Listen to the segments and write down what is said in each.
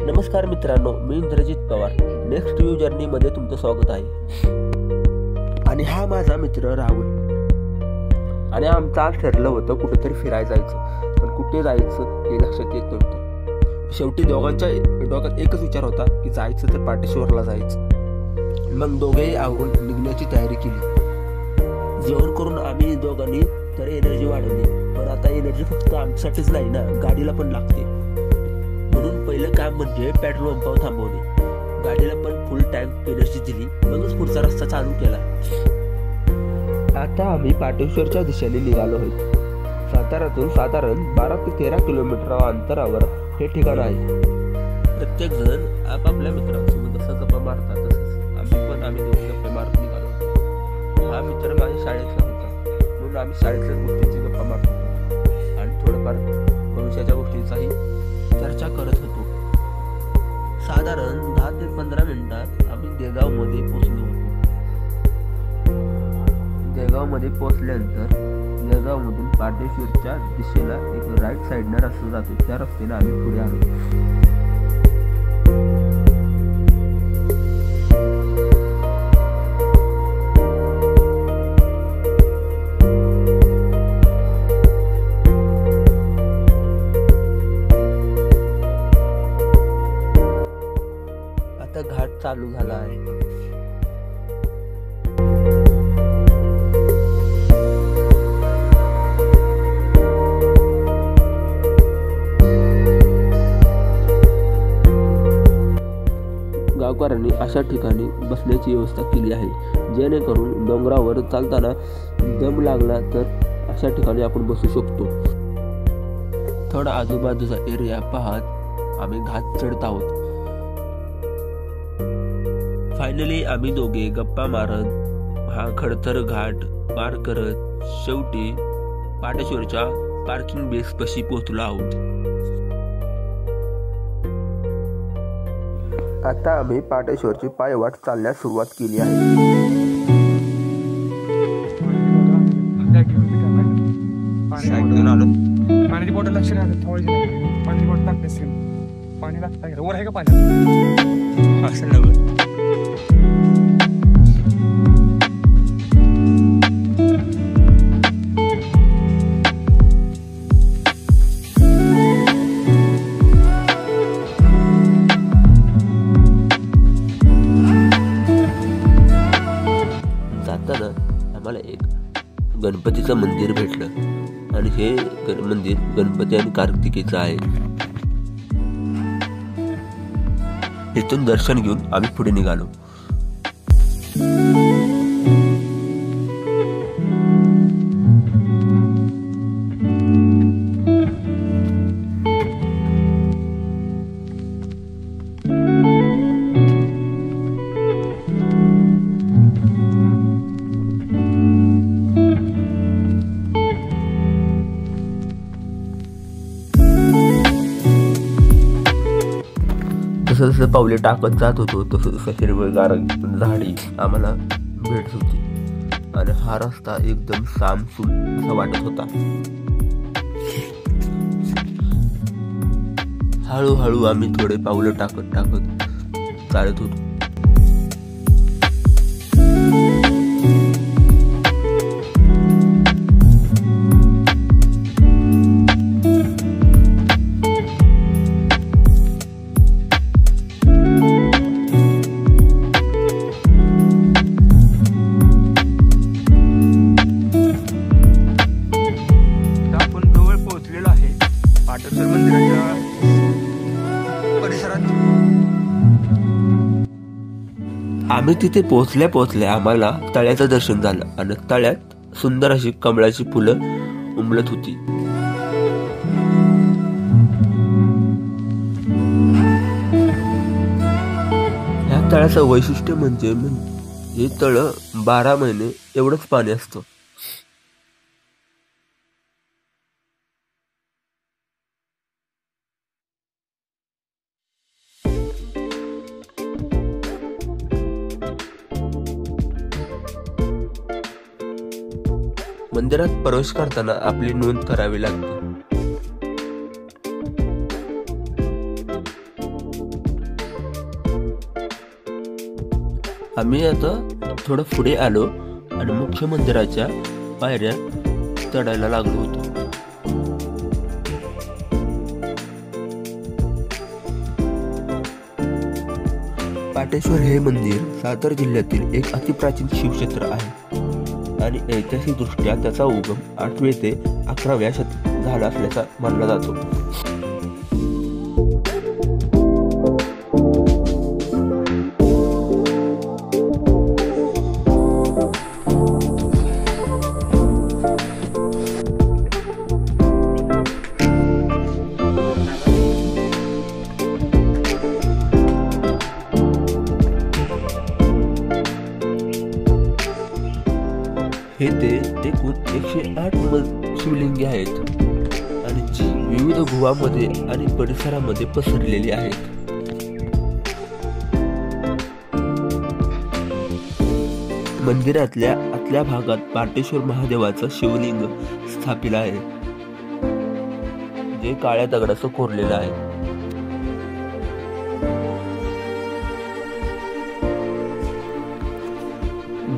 नमस्कार मित्रांनो, मी Indrajit Pawar. Next view journey मध्ये तुमचं स्वागत आहे. आणि हा माझा मित्र राहुल. आणि आमचं आज ठरलं होतं कुठेतरी फिरायला जायचं, पण कुठे जायचं हे लक्षात येत नव्हतं. शेवटी दोघांच्या डोक्यात एकच विचार होता की जायचं तर पाटेश्वरला जायचं. मग दोघेही आवरून निघण्याची तयारी केली. जेवण करून आम्ही दोघांनी तर एनर्जी वाढवली, पण आता एनर्जी फक्त आमच्यासाठीच नाही ना, गाडीला पण लागते. म्हणून पहिलं काम म्हणजे पेट्रोल पंपावर थांबवणे. गाडीला पण फुल टँक एनर्जी दिली, मगच पुढचा रस्ता चालू केला. आता आम्ही पाटेश्वरच्या दिशेने निघालो आहोत. साताऱ्यातून साधारण 12 ते 13 किलोमीटर अंतरावर हे ठिकाण आहे. प्रत्येक जण आपापल्या मित्रांसोबत असं गप्पा मारतात, तसंच आम्ही दोघे गप्पा मारत निघालो. हा मित्र माझ्या शाळेतला होता, म्हणून आम्ही शाळेतल्या गोष्टींची गप्पा मारत होतो आणि थोडंफार भविष्याच्या गोष्टींचाही चर्चा करत होतो. साधारण 10 ते 15 मिनिटात आम्ही देगावमध्ये पोहोचलो होतो. देगावमध्ये पोहोचल्यानंतर देगावमधून पाटेश्वरच्या दिशेला एक राईट साईडने रस्ता जातो, त्या रस्त्याने आम्ही पुढे आलो. आता घाट चालू झाला आहे. गावकऱ्यांनी अशा ठिकाणी बसण्याची व्यवस्था केली आहे, जेणेकरून डोंगरावर चालताना दम लागला तर अशा ठिकाणी आपण बसू शकतो. थोडा आजूबाजूचा एरिया पाहत आम्ही घाट चढत आहोत. फायनली आम्ही दोघे गप्पा मारत हा खडतर घाट पार करत शेवटी पाटेश्वरच्या पार्किंग बेस पाशी पोहोचलो आहोत. आता आम्ही पाटेश्वरची पायवाट चालण्यास सुरुवात केली आहे. पाण्याची बॉटल लक्ष पाण्याची बॉटल लागते. पाणी लागतं वर आहे का पाणी असं नव्हतं. जाताना आम्हाला एक गणपतीचं मंदिर भेटलं आणि हे मंदिर गणपती आणि कार्तिकेचं आहे. इथून दर्शन घेऊन आम्ही पुढे निघालो. जसं जसं पावले टाकत जात होतो तसं तसं हिरवगार झाडी आम्हाला भेटत होती आणि हा रस्ता एकदम सामसूम असा वाटत होता. हळूहळू आम्ही थोडे पावलं टाकत चालत होतो. आम्ही तिथे पोहोचल्या आम्हाला तळ्याचं दर्शन झालं आणि तळ्यात सुंदर अशी कमळाची फुलं उमलत होती. ह्या तळ्याचं वैशिष्ट्य म्हणजे हे तळ 12 महिने एवढंच पाणी असतं. मंदिरात प्रवेश करताना आपली नोंद करावी लागते. आम्ही आता थोडं पुढे आलो आणि मुख्य मंदिराच्या पायऱ्या चढायला लागलो होतो. पाटेश्वर हे मंदिर सातारा जिल्ह्यातील एक अतिप्राचीन शिवक्षेत्र आहे आणि ऐतिहासिक दृष्ट्या त्याचा उगम 8वे ते 11व्या शतकात झाला असल्याचा मानला जातो. हे ते एकूण 108 शिवलिंगे आहेत आणि जी विविध गुहांमध्ये आणि परिसरामध्ये पसरलेली आहेत. मंदिरातल्या आतल्या भागात पाटेश्वर महादेवाचं शिवलिंग स्थापित आहे, जे काळ्या दगडाचं कोरलेलं आहे.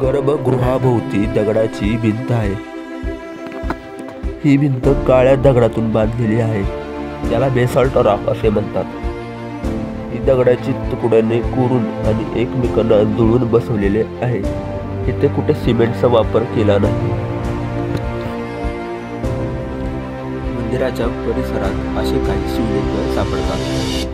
गर्भगृहाभोवती दगडाची भिंत आहे. ही भिंत काळ्या दगडातून बांधलेली आहे, त्याला बेसाल्ट रॉक असे म्हणतात. ही दगडाची तुकड्याने कोरून आणि एकमेकांना जुळून बसवलेले आहे. इथे कुठे सिमेंटचा वापर केला नाही. मंदिराच्या परिसरात असे काही शिवलिंग सापडतात.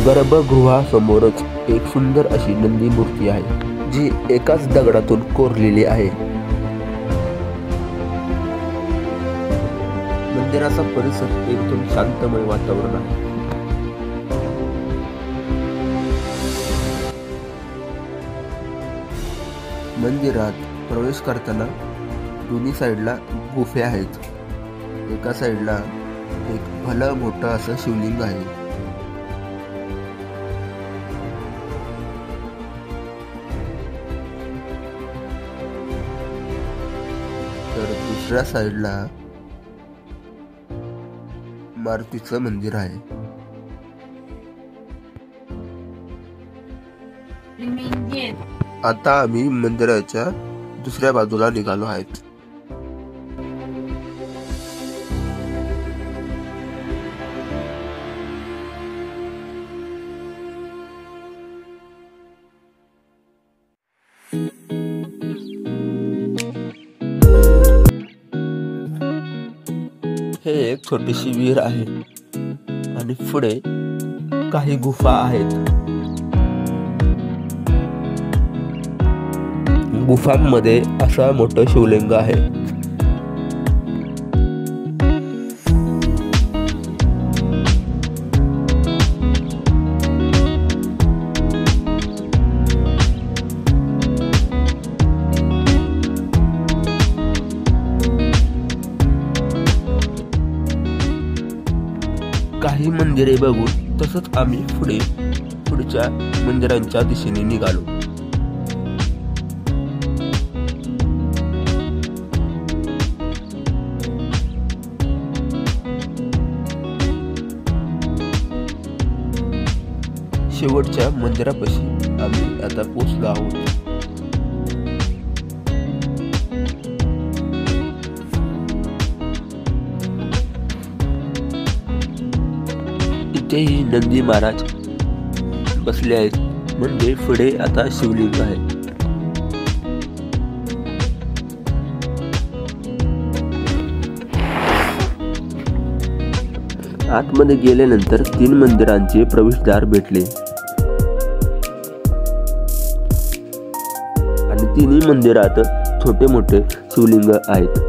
गर्भगृहासमोरच एक सुंदर अशी नंदी मूर्ती आहे, जी एकाच दगडातून कोरलेली आहे. मंदिराचा परिसर एकदम शांतमय वातावरण आहे. मंदिरात प्रवेश करताना दोन्ही साईडला गुफे आहेत. एका साईडला एक भलं मोठं असं शिवलिंग आहे. तर दुसऱ्या साईडला मारुतीचं मंदिर आहे. आता आम्ही मंदिराच्या दुसऱ्या बाजूला निघालो आहेत. हे एक छोटीशी विहीर आहे आणि पुढे काही गुफा आहेत. गुफांमध्ये असा मोठं शिवलिंग आहे. काही मंदिरे बघून तसंच आम्ही पुढच्या मंदिरांच्या दिशेने निघालो. शेवटच्या मंदिरापाशी आम्ही आता पोहोचलो आहोत. इथेही नंदी महाराज बसले आहेत, म्हणजे पुढे आता शिवलिंग आहे. आतमध्ये गेल्यानंतर 3 मंदिरांचे प्रवेशद्वार भेटले आणि तिन्ही मंदिरात छोटे मोठे शिवलिंग आहेत.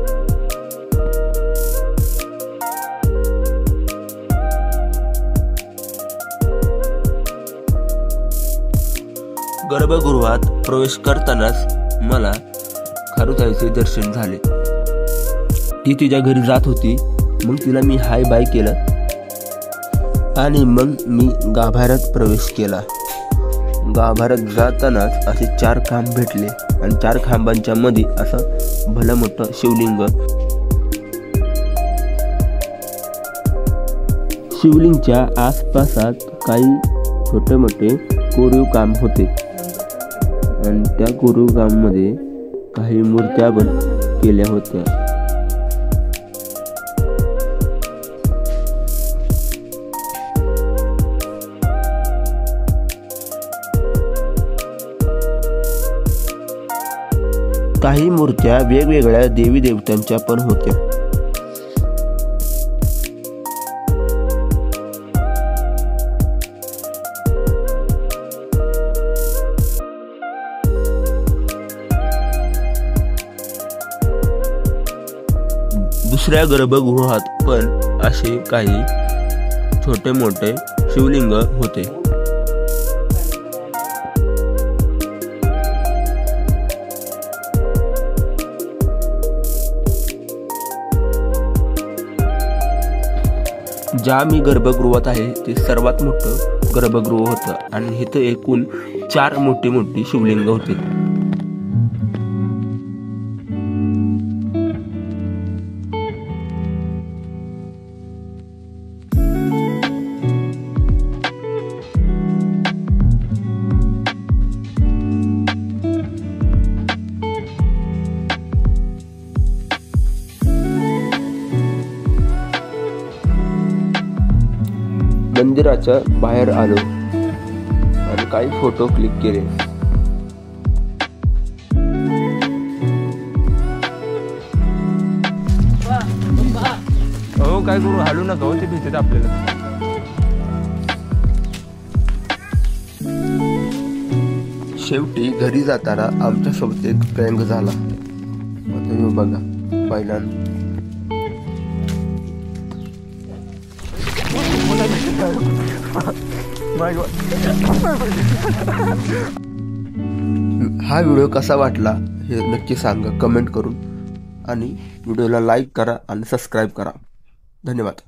गर्भगृहात प्रवेश करतानाच मला खारुताईचे दर्शन झाले. ती तिच्या घरी जात होती, मग तिला मी हाय बाय केलं आणि मग मी गाभाऱ्यात प्रवेश केला. गाभाऱ्यात जातानाच असे 4 खांब भेटले आणि 4 खांबांच्या मध्ये असं भलं मोठं शिवलिंग. शिवलिंगच्या आसपासात काही छोटे मोठे कोरीव काम होते आणि त्या कोरीव काममध्ये काही मूर्त्या पण केल्या होत्या. काही मूर्त्या वेगवेगळ्या देवी देवतांच्या पण होत्या. दुसऱ्या गर्भगृहात पण असे काही छोटे मोठे शिवलिंग होते. ज्या मी गर्भगृहात आहे ते सर्वात मोठं गर्भगृह होतं आणि इथं एकूण 4 मोठी मोठी शिवलिंग होते. मंदिराच्या बाहेर आलो आणि काही फोटो क्लिक केले. हो काय करू, हालू नका हो, ते भीतीत आपल्याला. शेवटी घरी जाताना आमच्या सोबत एक प्रँक झाला. आता यो बघा पहिल्यांदा हा व्हिडिओ कसा वाटला हे नक्की सांगा कमेंट करून आणि व्हिडिओला लाईक करा आणि सबस्क्राईब करा. धन्यवाद.